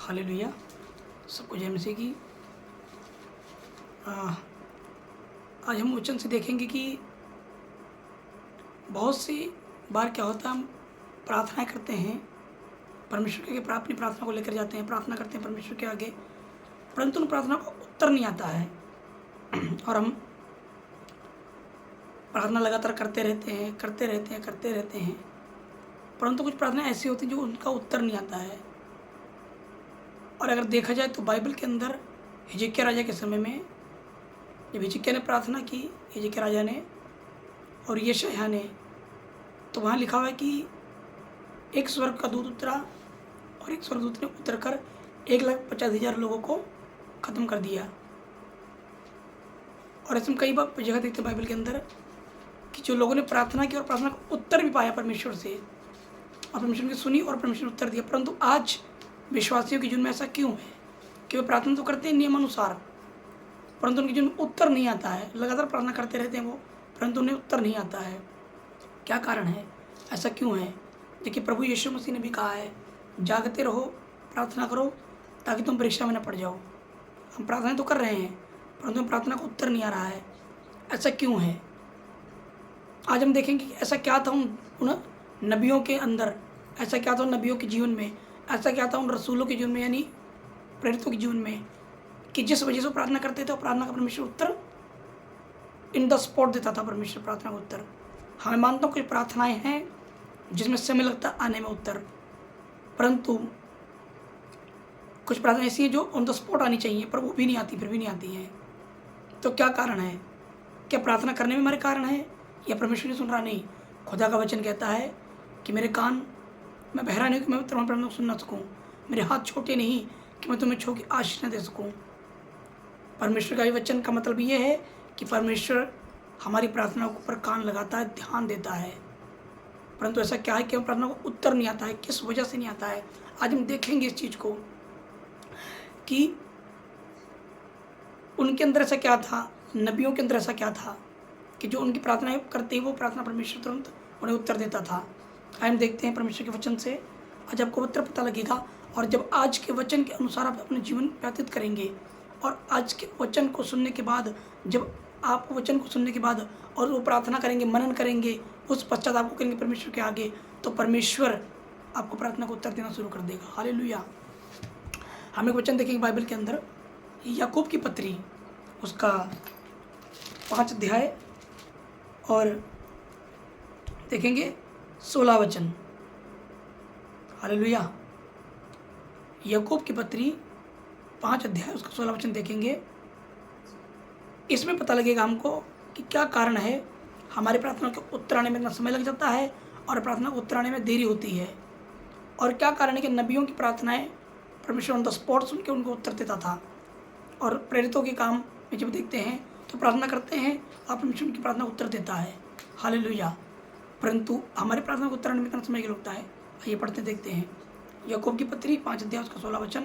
Hallelujah. सबको जय मसीह की। आज हम वचन से देखेंगे कि बहुत सी बार क्या होता है, हम प्रार्थनाएं करते हैं, परमेश्वर के आगे अपनी प्रार्थना को लेकर जाते हैं, प्रार्थना करते हैं परमेश्वर के आगे, परंतु उन प्रार्थना को उत्तर नहीं आता है। और हम प्रार्थना लगातार करते रहते हैं, परंतु कुछ प्रार्थनाएं ऐसी होती हैं जो उनका उत्तर नहीं आता है। और अगर देखा जाए तो बाइबल के अंदर हिजकिय्याह राजा के समय में जब हिजकिय्याह ने प्रार्थना की, हिजकिय्याह राजा ने और यशायाह ने, तो वहाँ लिखा हुआ है कि एक स्वर्ग का दूत उतरा और एक स्वर्गदूत ने उतर कर 1,50,000 लोगों को ख़त्म कर दिया। और ऐसे में कई बार जगह देखते हैं बाइबल के अंदर कि जो लोगों ने प्रार्थना की और प्रार्थना का उत्तर भी पाया परमेश्वर से, और परमेश्वर की सुनी और परमेश्वर ने उत्तर दिया। परंतु आज विश्वासियों के जीवन में ऐसा क्यों है कि वे प्रार्थना तो करते हैं नियमानुसार, परंतु उनके जीवन में उत्तर नहीं आता है। लगातार प्रार्थना करते रहते हैं वो, परंतु उन्हें उत्तर नहीं आता है। क्या कारण है, ऐसा क्यों है? देखिए, प्रभु यीशु मसीह ने भी कहा है, जागते रहो, प्रार्थना करो ताकि तुम परीक्षा में न पड़ जाओ। हम प्रार्थनाएं तो कर रहे हैं, परंतु प्रार्थना का उत्तर नहीं आ रहा है। ऐसा क्यों है? आज हम देखेंगे कि ऐसा क्या था उन नबियों के अंदर, ऐसा क्या था उन नबियों के जीवन में, ऐसा क्या था उन रसूलों के जीवन में, यानी प्रेरितों के जीवन में, कि जिस वजह से वो प्रार्थना करते थे और प्रार्थना का परमेश्वर उत्तर इन द स्पॉट देता था। परमेश्वर प्रार्थना का उत्तर, हमें मानता हूँ कुछ प्रार्थनाएं हैं जिसमें समय लगता है आने में उत्तर, परंतु कुछ प्रार्थना ऐसी हैं जो ऑन द स्पॉट आनी चाहिए, पर वो भी नहीं आती, फिर भी नहीं आती हैं। तो क्या कारण है? क्या प्रार्थना करने में हमारे कारण है या परमेश्वर नहीं सुन रहा? नहीं, खुदा का वचन कहता है कि मेरे कान, मैं बहरा नहीं कि मैं तुम्हारी प्रार्थना को सुन ना सकूँ, मेरे हाथ छोटे नहीं कि मैं तुम्हें छू के आशीष न दे सकूँ। परमेश्वर का ये वचन का मतलब ये है कि परमेश्वर हमारी प्रार्थना के ऊपर कान लगाता है, ध्यान देता है, परंतु ऐसा क्या है कि हम प्रार्थना को उत्तर नहीं आता है। किस वजह से नहीं आता है? आज हम देखेंगे इस चीज़ को कि उनके अंदर ऐसा क्या था, नबियों के अंदर ऐसा क्या था कि जो उनकी प्रार्थनाएं करते ही वो प्रार्थना परमेश्वर तुरंत उन्हें उत्तर देता था। हम देखते हैं परमेश्वर के वचन से, आज आपको उत्तर पता लगेगा। और जब आज के वचन के अनुसार आप अपने जीवन व्यतीत करेंगे और आज के वचन को सुनने के बाद, जब आप वचन को सुनने के बाद और वो प्रार्थना करेंगे, मनन करेंगे, उस पश्चात आपको करेंगे परमेश्वर के आगे, तो परमेश्वर आपको प्रार्थना को उत्तर देना शुरू कर देगा। हालेलुया। हम एक वचन देखेंगे बाइबल के अंदर, याकूब की पत्री, उसका 5 अध्याय और देखेंगे 16 वचन। हालेलुया। याकूब की पत्री 5 अध्याय उसका 16 वचन देखेंगे। इसमें पता लगेगा हमको कि क्या कारण है हमारी प्रार्थना के उत्तर आने में इतना समय लग जाता है और प्रार्थना को उत्तर आने में देरी होती है, और क्या कारण है कि नबियों की प्रार्थनाएं परमेश्वर ऑन द स्पॉट सुन के उनको उत्तर देता था, और प्रेरितों के काम में जब देखते हैं तो प्रार्थना करते हैं और परमेश्वर उनकी प्रार्थना उत्तर देता है। हालेलुया। परंतु हमारी प्रार्थना को उत्तर आने में इतना समय लगता है। आइए पढ़ते देखते हैं। याकूब की पत्री 5 अध्याय उसका 16 वचन,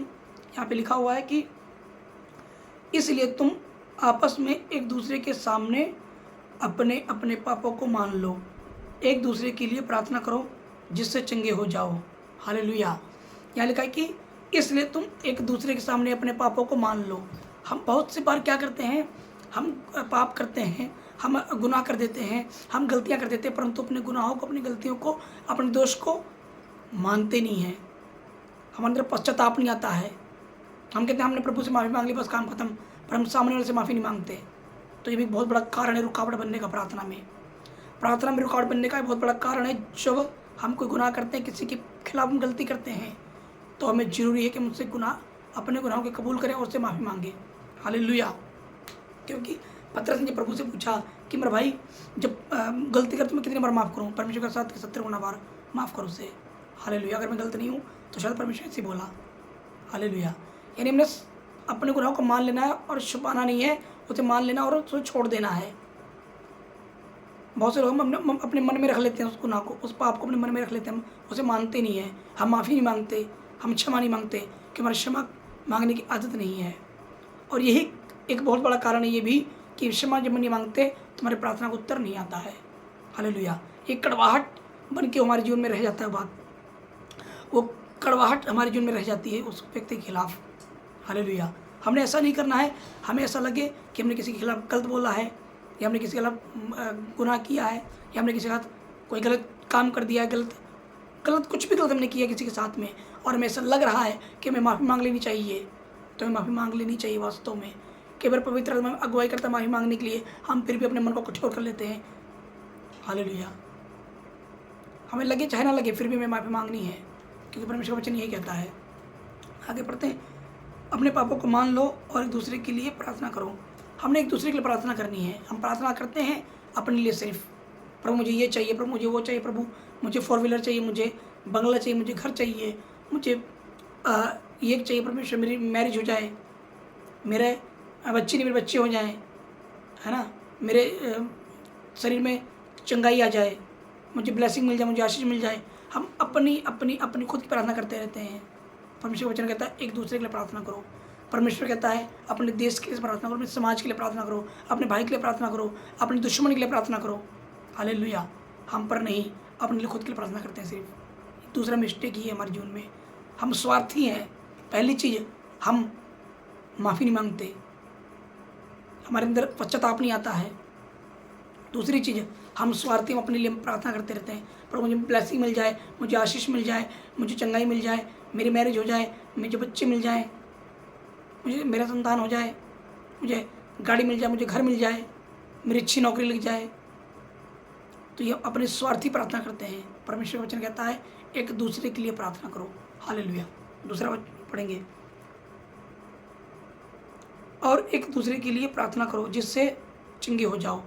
यहाँ पे लिखा हुआ है कि इसलिए तुम आपस में एक दूसरे के सामने अपने अपने पापों को मान लो, एक दूसरे के लिए प्रार्थना करो जिससे चंगे हो जाओ। हालेलुया। यहाँ लिखा है कि इसलिए तुम एक दूसरे के सामने अपने पापों को मान लो। हम बहुत सी बार क्या करते हैं, हम पाप करते हैं, हम गुनाह कर देते हैं, हम गलतियाँ कर देते हैं, परंतु अपने गुनाहों को, अपनी गलतियों को, अपने दोष को मानते नहीं हैं। हमारे अंदर पश्चाताप नहीं आता है। हम कहते हैं हमने प्रभु से माफ़ी मांग ली, बस काम खत्म, पर हम सामने वाले से माफ़ी नहीं मांगते। तो ये भी बहुत बड़ा कारण है रुकावट बनने का। प्रार्थना में रुकावट बनने का बहुत बड़ा कारण है। जब हम कोई गुनाह करते हैं, किसी के खिलाफ हम गलती करते हैं, तो हमें ज़रूरी है कि मुझसे अपने गुनाहों के कबूल करें और उससे माफ़ी मांगे। हालेलुया। क्योंकि पतरस ने प्रभु से पूछा कि मेरे भाई जब गलती करते मैं कितनी बार माफ़ करूँ? परमेश्वर के साथ 70 गुना बार माफ़ करो उसे। हालेलुया। अगर मैं गलत नहीं हूँ तो शायद परमेश्वर ऐसे बोला। हालेलुया। यानी हमने अपने गुनाहों को मान लेना है और छुपाना नहीं है, उसे मान लेना और उसे छोड़ देना है। बहुत से लोग हम अपने मन में रख लेते हैं उस गुनाह को, उस पाप को अपने मन में रख लेते हैं, हम उसे मानते नहीं हैं, हम माफ़ी नहीं मांगते, हम क्षमा नहीं मांगते, कि हमारी क्षमा मांगने की आदत नहीं है। और यही एक बहुत बड़ा कारण है ये भी कि क्षमा जब नहीं मांगते तो हमारी प्रार्थना का उत्तर नहीं आता है। हालेलुया। एक कड़वाहट बन के हमारे जीवन में रह जाता है बात। वो कड़वाहट हमारे जीवन में रह जाती है उस व्यक्ति के खिलाफ। हालेलुया। हमने ऐसा नहीं करना है। हमें ऐसा लगे कि हमने किसी के खिलाफ गलत बोला है, या हमने किसी के खिलाफ गुनाह किया है, या हमने किसी के साथ कोई गलत काम कर दिया है, गलत कुछ भी गलत हमने किया किसी के साथ में, और हमें ऐसा लग रहा है कि हमें माफ़ी मांग लेनी चाहिए, तो हमें माफ़ी मांग लेनी चाहिए। वास्तव में कई बार पवित्र आत्मा अगुवाई करता है माफ़ी मांगने के लिए, हम फिर भी अपने मन को कठोर कर लेते हैं। हालेलुया। हमें लगे चाहे ना लगे, फिर भी हमें माफ़ी मांगनी है, क्योंकि परमेश्वर का वचन यही कहता है। आगे पढ़ते हैं। अपने पापों को मान लो और एक दूसरे के लिए प्रार्थना करो। हमने एक दूसरे के लिए प्रार्थना करनी है। हम प्रार्थना करते हैं अपने लिए सिर्फ, प्रभु मुझे ये चाहिए, प्रभु मुझे वो चाहिए, प्रभु मुझे 4 व्हीलर चाहिए, मुझे बंगला चाहिए, मुझे घर चाहिए, मुझे ये चाहिए, परमेश्वर मेरी मैरिज हो जाए, मेरे बच्चे नहीं मेरे बच्चे हो जाएं, है ना, मेरे शरीर में चंगाई आ जाए, मुझे ब्लेसिंग मिल जाए, मुझे आशीष मिल जाए। हम अपनी अपनी अपनी खुद की प्रार्थना करते रहते हैं। परमेश्वर का वचन कहता है एक दूसरे के लिए प्रार्थना करो। परमेश्वर कहता है अपने देश के लिए प्रार्थना करो, अपने समाज के लिए प्रार्थना करो, अपने भाई के लिए प्रार्थना करो, अपने दुश्मन के लिए प्रार्थना करो। हालेलुया। हम पर नहीं, अपने लिए खुद के लिए प्रार्थना करते हैं सिर्फ। दूसरा मिस्टेक ही है हमारे जीवन में, हम स्वार्थी हैं। पहली चीज़, हम माफ़ी नहीं मांगते, हमारे अंदर पश्चाताप नहीं आता है। दूसरी चीज़, हम स्वार्थी, हम अपने लिए प्रार्थना करते रहते हैं, पर मुझे ब्लेसिंग मिल जाए, मुझे आशीष मिल जाए, मुझे चंगाई मिल जाए, मेरी मैरिज हो जाए, मुझे बच्चे मिल जाए, मुझे मेरा संतान हो जाए, मुझे गाड़ी मिल जाए, मुझे घर मिल जाए, मेरी अच्छी नौकरी लग जाए। तो ये अपने स्वार्थी प्रार्थना करते हैं। परमेश्वर वचन कहता है एक दूसरे के लिए प्रार्थना करो। हालेलुया। दूसरा पढ़ेंगे, और एक दूसरे के लिए प्रार्थना करो जिससे चंगे हो जाओ।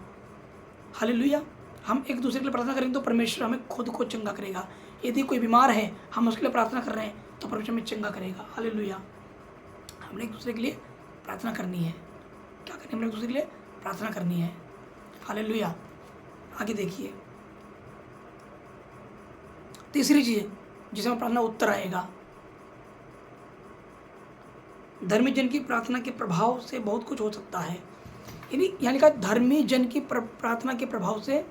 हालेलुया। हम एक दूसरे के लिए प्रार्थना करेंगे तो परमेश्वर हमें खुद को चंगा करेगा। यदि कोई बीमार है, हम उसके लिए प्रार्थना कर रहे हैं तो परमेश्वर हमें चंगा करेगा। हालेलुया। हमने एक दूसरे के लिए प्रार्थना करनी है। क्या करनी है? हमने एक दूसरे के लिए प्रार्थना करनी है। हालेलुया। आगे देखिए, तीसरी चीज़ जिसमें प्रार्थना उत्तर आएगा, धर्मी जन की प्रार्थना के प्रभाव से बहुत कुछ हो सकता है। यानी कहा धर्मी जन की प्रार्थना के प्रभाव से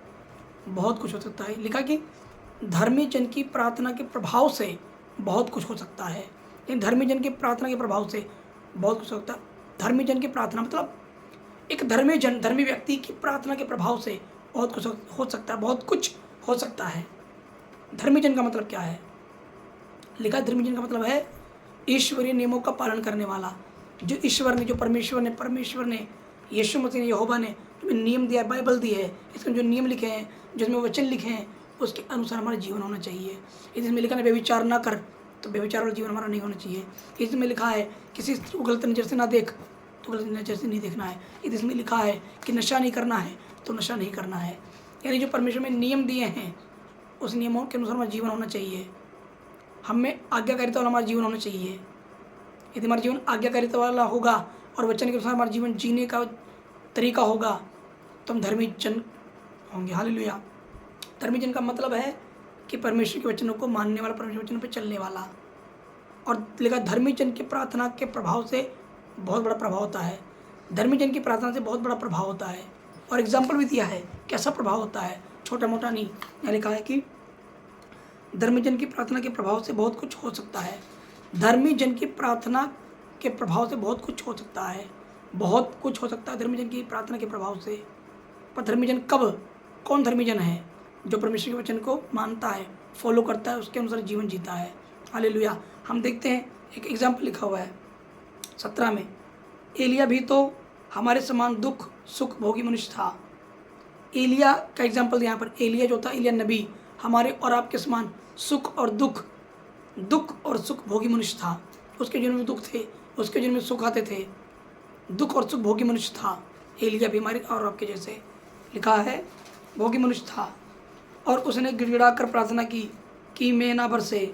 बहुत कुछ हो सकता है। लिखा कि धर्मी जन की प्रार्थना के प्रभाव से बहुत कुछ हो सकता है। यानी धर्मी जन की प्रार्थना के प्रभाव से बहुत कुछ हो सकता है। धर्मी जन की प्रार्थना मतलब एक धर्मी व्यक्ति की प्रार्थना के प्रभाव से बहुत कुछ हो सकता है, बहुत कुछ हो सकता है। धर्मी जन का मतलब क्या है? लिखा धर्मी जन का मतलब है ईश्वरीय नियमों का पालन करने वाला। जो ईश्वर ने, जो परमेश्वर ने, यीशु मसीह ने, यहोवा ने जो नियम दिया है, बाइबल दी है, इसमें जो नियम लिखे हैं, जिसमें वचन लिखे हैं, उसके अनुसार हमारा जीवन होना चाहिए। इसमें लिखा है व्यभिचार ना कर, तो व्यभिचार वाला जीवन हमारा नहीं होना चाहिए। इसमें लिखा है किसी को गलत नज़र से ना देख, तो गलत नज़र से नहीं देखना है। इसमें लिखा है कि नशा नहीं करना है, तो नशा नहीं करना है। यानी जो परमेश्वर ने नियम दिए हैं, उस नियमों के अनुसार हमारा जीवन होना चाहिए। हमें आज्ञाकारिता वाला हमारा जीवन होना चाहिए। यदि हमारा जीवन आज्ञाकारिता वाला होगा और वचन के अनुसार हमारा जीवन जीने का तरीका होगा, तो हम धर्मी जन होंगे। हालेलुया। धर्मी जन का मतलब है कि परमेश्वर के वचनों को मानने वाला, परमेश्वर के वचनों पर चलने वाला। और लिखा धर्मी जन की प्रार्थना के प्रभाव से बहुत बड़ा प्रभाव होता है। धर्मी जन की प्रार्थना से बहुत बड़ा प्रभाव होता है। और एग्जाम्पल भी दिया है कैसा प्रभाव होता है, छोटा मोटा नहीं। यहाँ लिखा है कि धर्मी जन की प्रार्थना के प्रभाव से बहुत कुछ हो सकता है। धर्मी जन की प्रार्थना के प्रभाव से बहुत कुछ हो सकता है, बहुत कुछ हो सकता है धर्मी जन की प्रार्थना के प्रभाव से। पर धर्मी जन कब, कौन धर्मी जन है? जो परमेश्वर के वचन को मानता है, फॉलो करता है, उसके अनुसार जीवन जीता है। हालेलुया। हम देखते हैं एक एग्जाम्पल लिखा हुआ है 17 में, एलिया भी तो हमारे समान दुख सुख भोगी मनुष्य था। एलिया का एग्जाम्पल यहाँ पर, एलिया जो था, एलिया नबी हमारे और आपके समान सुख और दुख और सुख भोगी मनुष्य था। उसके जीवन में दुख थे, उसके जीवन में सुख आते थे, दुख और सुख भोगी मनुष्य था। एलिया भी हमारे और आपके जैसे लिखा है भोगी मनुष्य था। और उसने गिड़गिड़ा कर प्रार्थना की कि मैं ना बरसे,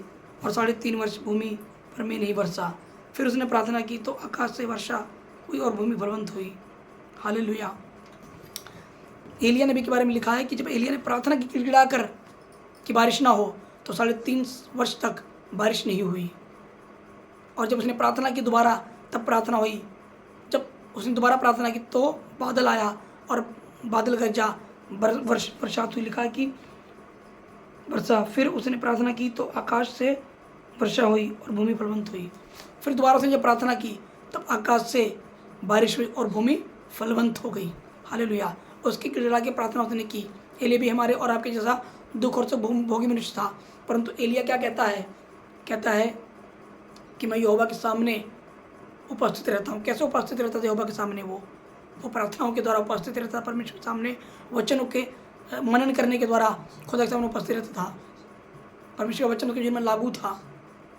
और 3.5 वर्ष भूमि पर मैं नहीं बरसा। फिर उसने प्रार्थना की तो आकाश से वर्षा हुई और भूमि फलवंत हुई। हालेलुया। एलिया नबी के बारे में लिखा है कि जब एलिया ने प्रार्थना की गिड़गिड़ा कर कि बारिश ना हो, तो 3.5 वर्ष तक बारिश नहीं हुई। और जब उसने प्रार्थना की दोबारा, तब प्रार्थना हुई। जब उसने दोबारा प्रार्थना की तो बादल आया और बादल गरजा, बरसात हुई। लिखा है कि वर्षा। फिर उसने प्रार्थना की तो आकाश से वर्षा हुई और भूमि फलवंत हुई। फिर दोबारा से जब प्रार्थना की तब आकाश से बारिश हुई और भूमि फलवंत हो गई। हालेलुया। उसकी गिड़गिड़ा के प्रार्थना उसने की। एलिया भी हमारे और आपके जैसा दुख और सुख भोगी मनुष्य था, परंतु एलिया क्या कहता है? कहता है कि मैं यहोवा के सामने उपस्थित रहता हूँ। कैसे उपस्थित रहता था यहोवा के सामने? वो प्रार्थनाओं के द्वारा उपस्थित रहता था परमेश्वर के सामने, वचनों के मनन करने के द्वारा खुदा के सामने उपस्थित रहता था। परमेश्वर का वचन उसके जीवन में लागू था।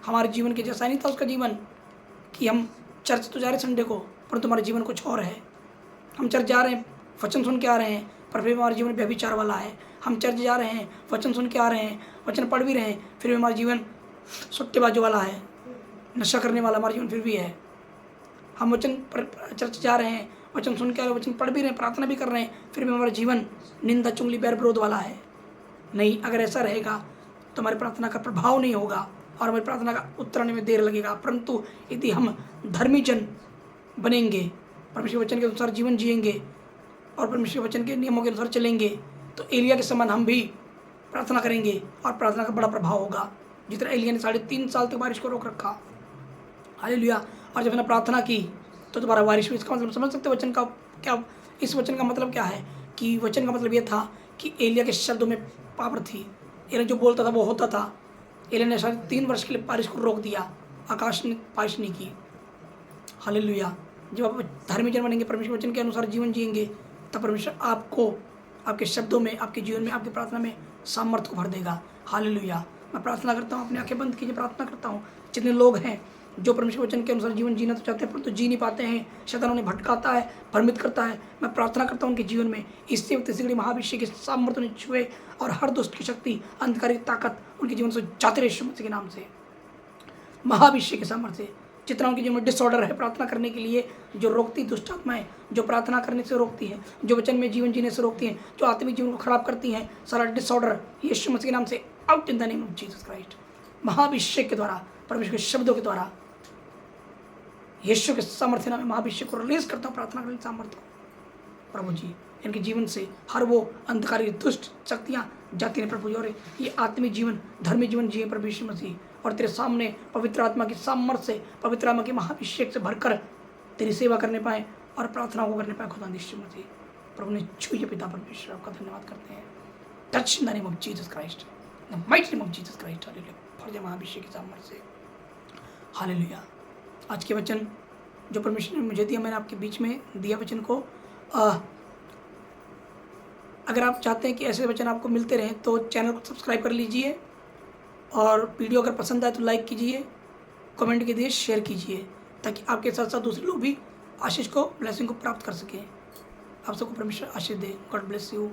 हमारे जीवन के जैसा नहीं था उसका जीवन कि हम चर्च तो जा रहे संडे को, परंतु हमारे जीवन कुछ और है। हम चर्च जा रहे हैं, वचन सुन के आ रहे हैं, पर फिर हमारे जीवन व्यभिचार वाला है। हम चर्च जा रहे हैं, वचन सुन के आ रहे हैं, वचन पढ़ भी रहे हैं, फिर भी हमारा जीवन सट्टेबाजों वाला है, नशा करने वाला हमारा जीवन फिर भी है। हम वचन चर्च जा रहे हैं, वचन सुन के आ रहे हैं, वचन पढ़ भी रहे हैं, प्रार्थना भी कर रहे हैं, फिर भी हमारा जीवन निंदा चुगली बैर विरोध वाला है। नहीं, अगर ऐसा रहेगा तो हमारी प्रार्थना का प्रभाव नहीं होगा और हमारी प्रार्थना का उत्तर आने में देर लगेगा। परंतु यदि हम धर्मी जन बनेंगे, परमेश्वर वचन के अनुसार जीवन जिएंगे और परमेश्वर वचन के नियमों के अनुसार चलेंगे, तो एलिया के समान हम भी प्रार्थना करेंगे और प्रार्थना का बड़ा प्रभाव होगा। जितना एलिया ने 3.5 साल तक बारिश को रोक रखा। हालेलुया। और जब मैंने प्रार्थना की तो दोबारा बारिश हुई। इसका मतलब समझ सकते वचन का क्या? इस वचन का मतलब क्या है? कि वचन का मतलब ये था कि एलिया के शब्दों में पावर थी। एलिया जो बोलता था वो होता था। एलिया ने 3.5 वर्ष के लिए बारिश को रोक दिया, आकाश ने बारिश नहीं की। हालेलुया। जब आप धर्मी जन बनेंगे, परमेश्वर वचन के अनुसार जीवन जिएंगे, तब परमेश्वर आपको आपके शब्दों में, आपके जीवन में, आपकी प्रार्थना में सामर्थ्य को भर देगा। हालेलुया। मैं प्रार्थना करता हूँ, अपनी आंखें बंद कीजिए, प्रार्थना करता हूँ। जितने लोग हैं जो परमेश्वर वचन के अनुसार जीवन जीना तो चाहते हैं परंतु जी नहीं पाते हैं, शैतान उन्हें भटकाता है, भ्रमित करता है, मैं प्रार्थना करता हूँ उनके जीवन में इससे तीसरी महाभिषेक के सामर्थ्य उन्हें छुए और हर दुष्ट की शक्ति, अंधकार की ताकत उनके जीवन से जाते रहे यीशु मसीह के नाम से। महाभिषेक के सामर्थ्य जितना उनके जीवन में डिसऑर्डर है प्रार्थना करने के लिए, जो रोकती दुष्ट आत्माएं, जो प्रार्थना करने से रोकती है, जो वचन में जीवन जीने से रोकती हैं, जो आत्मिक जीवन को खराब करती हैं, सारा डिसऑर्डर यीशु मसीह के नाम से out in the name of Jesus Christ. महाभिषेक के द्वारा, परमेश्वर के शब्दों के द्वारा, यीशु के सामर्थ्य नाम में महाभिषेक को रिलीज करता हूँ। प्रार्थना करने सामर्थ्य को प्रभु जी इनके जीवन से हर वो अंधकारी दुष्ट शक्तियाँ जाती हैं प्रभु जी, और ये आत्मिक जीवन, धर्मी जीवन जिए प्रभु यीशु मसीह। और तेरे सामने पवित्र आत्मा की सामर्थ्य से, पवित्र आत्मा के महाभिषेक से भरकर तेरी सेवा करने पाए और प्रार्थना को करने पाए खुदा यीशु मसीह। प्रभु ने छुए पिता परमेश्वर, आपका धन्यवाद करते हैं। Touch in the name of Jesus Christ, the mighty name of Jesus Christ. Hallelujah. फर्ज महाभिषेक की सामर्थ्य से। हालेलुया। आज के वचन जो परमेश्वर ने मुझे दिया, मैंने आपके बीच में दिया वचन को। अगर आप चाहते हैं कि ऐसे वचन आपको मिलते रहें तो चैनल को सब्सक्राइब कर लीजिए और वीडियो अगर पसंद आए तो लाइक कीजिए, कमेंट कीजिए, शेयर कीजिए, ताकि आपके साथ साथ दूसरे लोग भी आशीष को, ब्लेसिंग को प्राप्त कर सकें। आप सबको परमेश्वर आशीष दे। God bless you.